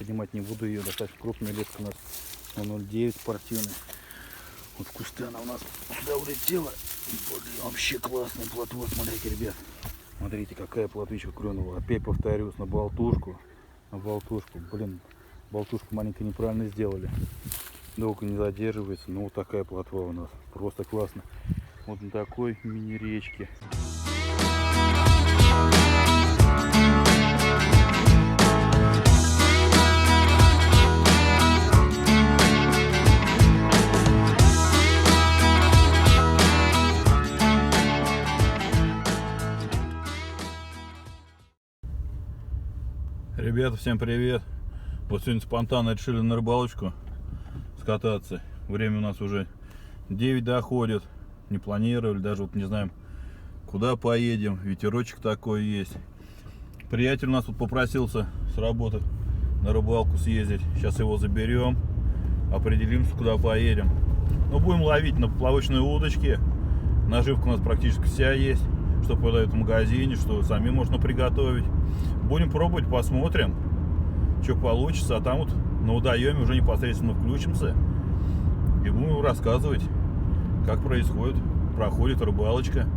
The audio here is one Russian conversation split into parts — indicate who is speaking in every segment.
Speaker 1: поднимать не буду ее. Достаточно крупная леска у нас на 0,9 спортивная. Вот в кусты она у нас сюда улетела. Блин, вообще классная плотва, смотрите, ребят. Смотрите, какая плотвичка клюнула. Опять повторюсь, на болтушку. На болтушку. Блин, болтушку маленько неправильно сделали. Долго не задерживается. Но вот такая плотва у нас. Просто классно. Вот на такой мини-речке. Ребята, всем привет! Вот сегодня спонтанно решили на рыбалочку скататься. Время у нас уже 9 доходит. Не планировали, даже вот не знаем, куда поедем. Ветерочек такой есть. Приятель у нас тут попросился с работы на рыбалку съездить. Сейчас его заберем, определимся, куда поедем. Ну, будем ловить на поплавочной удочке. Наживка у нас практически вся есть, что продают в магазине, что сами можно приготовить. Будем пробовать, посмотрим, что получится. А там вот на водоеме уже непосредственно включимся и будем рассказывать, как проходит рыбалочка.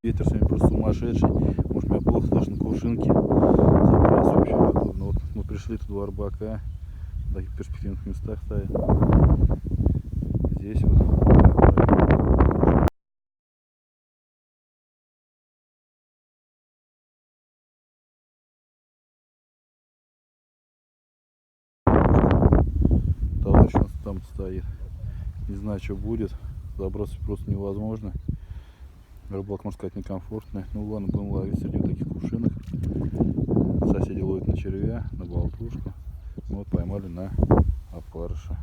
Speaker 1: Ветер сегодня просто сумасшедший. Может, меня плохо слышно, кувшинки забрасываю вообще удобно. Вот мы пришли, тут два рыбака в таких перспективных местах ставят. Здесь вот. Товарищ у нас там стоит. Не знаю, что будет. Забросить просто невозможно. Рыбалка, можно сказать, некомфортная. Ну ладно, будем ловить среди вот таких кувшинок. Соседи ловят на червя, на болтушку. Вот поймали на опарыша.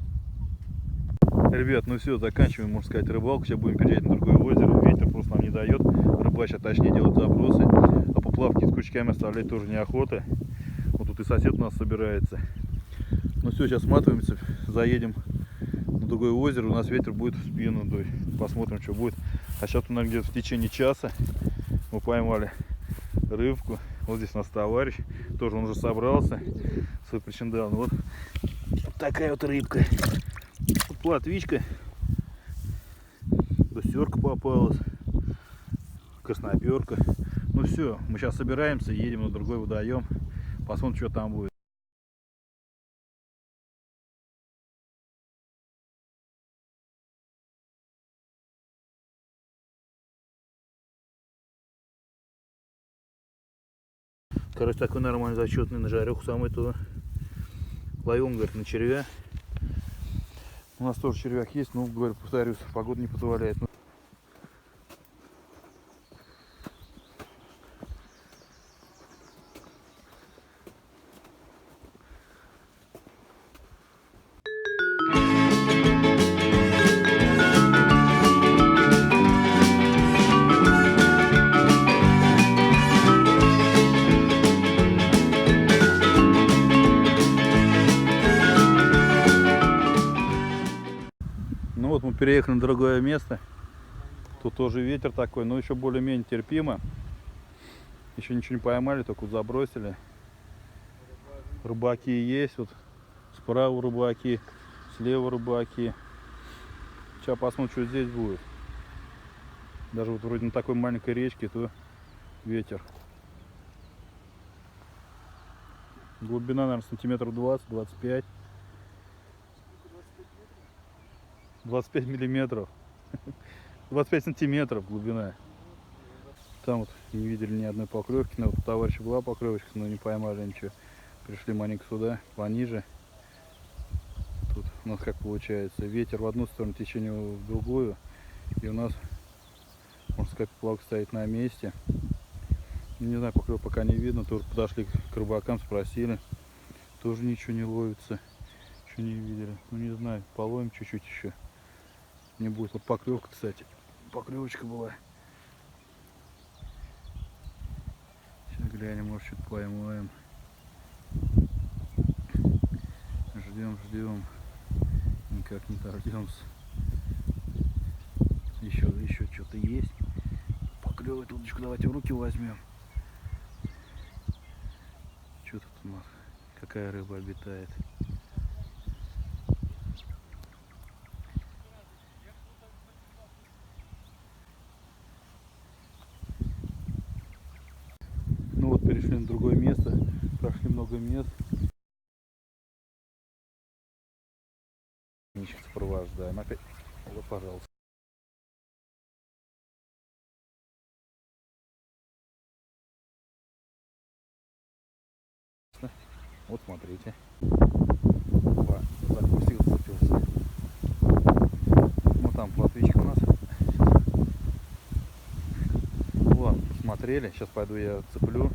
Speaker 1: Ребят, ну все, заканчиваем, можно сказать, рыбалку. Сейчас будем переезжать на другое озеро. Ветер просто нам не дает рыбачить, а точнее делать забросы. А поплавки с крючками оставлять тоже неохота. Вот тут и сосед у нас собирается. Ну все, сейчас сматываемся, заедем на другое озеро. У нас ветер будет в спину. Посмотрим, что будет. А сейчас у нас где-то в течение часа мы поймали рыбку. Вот здесь у нас товарищ. Тоже он уже собрался. Свой причиндал. Вот такая вот рыбка. Плотвичка. Густерка попалась. Красноперка. Ну все, мы сейчас собираемся, едем на другой водоем. Посмотрим, что там будет. Короче, такой нормальный зачетный на жареху, самый то. Ловим, говорит, на червя. У нас тоже червяк есть, но, говорю, повторюсь, погода не позволяет. Ну вот мы переехали на другое место. Тут тоже ветер такой, но еще более-менее терпимо. Еще ничего не поймали, только вот забросили. Рыбаки есть, вот справа рыбаки, слева рыбаки. Сейчас посмотрим, что здесь будет. Даже вот вроде на такой маленькой речке, то ветер. Глубина, наверное, сантиметров 20-25. 25 миллиметров. 25 сантиметров глубина. Там вот не видели ни одной поклевки. Но вот у товарища была поклевочка, но не поймали ничего. Пришли маленько сюда, пониже. Тут у нас как получается. Ветер в одну сторону, течение в другую. И у нас, можно сказать, поплавок стоит на месте. Не знаю, поклёв пока не видно. Тоже подошли к рыбакам, спросили. Тоже ничего не ловится. Еще не видели. Ну не знаю, половим чуть-чуть еще. Не будет. Вот поклевка, кстати. Поклевочка была. Сейчас глянем, может что-то поймаем. Ждем. Никак не дождемся. Еще что-то есть. Поклевывает удочку, давайте в руки возьмем. Что тут у нас? Какая рыба обитает? Ну вот перешли на другое место. Прошли много мест. Сопровождаем. Опять. Вот, пожалуйста. Вот смотрите. Опа, запустил, зацепился. Ну там плотвичка у нас. Ладно, посмотрели. Сейчас пойду я цеплю,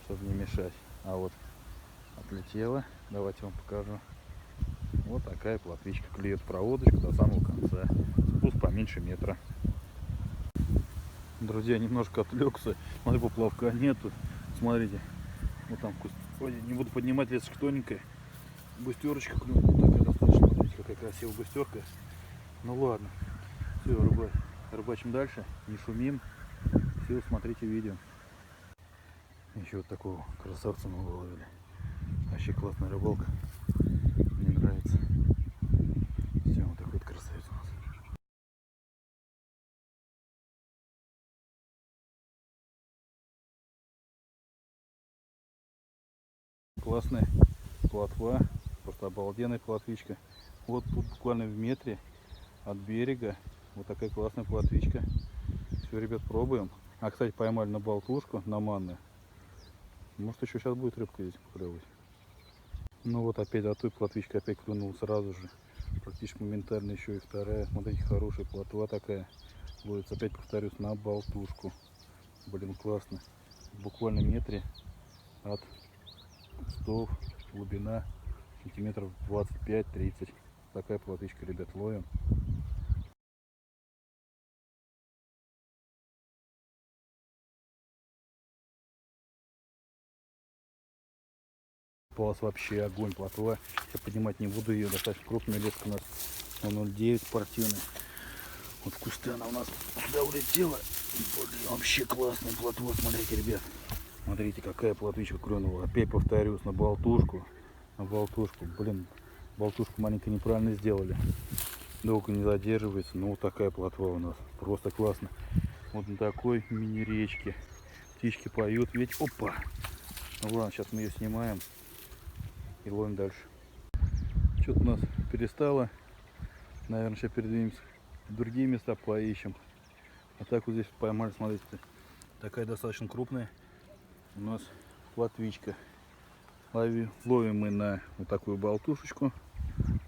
Speaker 1: чтобы не мешать. А вот отлетела. Давайте вам покажу. Вот такая плотвичка клюет проводочку до самого конца. Спуск поменьше метра. Друзья, немножко отвлекся. Смотри, поплавка нету. Смотрите. Вот там куст. Ой, не буду поднимать, лесочка тоненькая. Густерочка клюнула. Такая достаточно. Смотрите, какая красивая густерка. Ну ладно. Все, рыбачим дальше. Не шумим. Все, смотрите видео. Еще вот такого красавца мы выловили. Вообще классная рыбалка. Мне нравится. Все, вот такой вот красавец у нас. Классная плотва. Просто обалденная плотвичка. Вот тут буквально в метре от берега. Вот такая классная плотвичка. Все, ребят, пробуем. А, кстати, поймали на болтушку, на манны. Может, еще сейчас будет рыбка здесь поклевывать. Ну вот опять от той плотвичка опять клюнул сразу же. Практически моментально еще и вторая. Смотрите, хорошая плотва такая. Ловится, опять повторюсь, на болтушку. Блин, классно. Буквально метре от кустов. Глубина сантиметров 25-30. Такая плотвичка, ребят, ловим. Попалась вообще огонь плотва. Я поднимать не буду ее. Достаточно крупная леска у нас на 0,9 спортивная. Вот в кусты она у нас сюда улетела. Блин, вообще классная плотва. Смотрите, ребят. Смотрите, какая плотвичка клюнула. Опять повторюсь, на болтушку. На болтушку. Блин, болтушку маленько неправильно сделали. Долго не задерживается. Но вот такая плотва у нас. Просто классно. Вот на такой мини-речке. Птички поют. Ведь, опа. Ну ладно, сейчас мы ее снимаем. И ловим дальше. Что-то у нас перестало. Наверное, сейчас передвинемся в другие места, поищем. А так вот здесь поймали, смотрите. Такая достаточно крупная у нас плотвичка. Ловим мы на вот такую болтушечку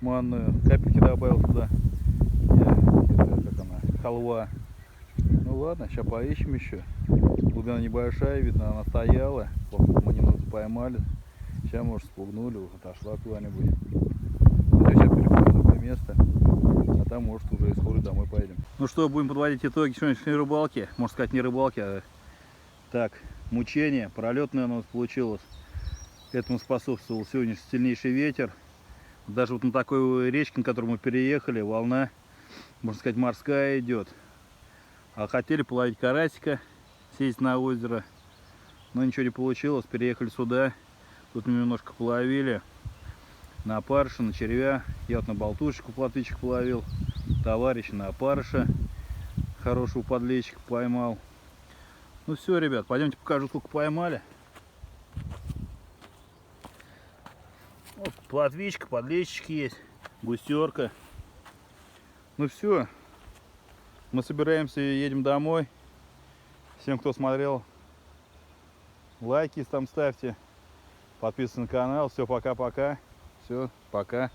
Speaker 1: манную. Капельки добавил туда. Как она? Халва. Ну ладно, сейчас поищем еще. Глубина небольшая, видно, она стояла. Мы немного поймали. Сейчас, может, спугнули, отошла куда-нибудь. Сейчас переходим в другое место. А там, может, уже и скоро домой поедем. Ну что, будем подводить итоги сегодняшней рыбалки. Можно сказать, не рыбалки, а так, мучение. Пролетное у нас получилось. Этому способствовал сегодняшний сильнейший ветер. Даже вот на такой речке, на которую мы переехали, волна, можно сказать, морская идет. А хотели половить карасика, сесть на озеро. Но ничего не получилось. Переехали сюда. Тут мы немножко половили на опарыша, на червя. Я вот на болтушечку плотвичек половил. Товарищ на опарыша хорошего подлещика поймал. Ну все, ребят, пойдемте покажу, сколько поймали. Вот плотвичка, подлещик есть, густерка. Ну все, мы собираемся и едем домой. Всем, кто смотрел, лайки там ставьте. Подписывайтесь на канал. Все, пока-пока. Все, пока.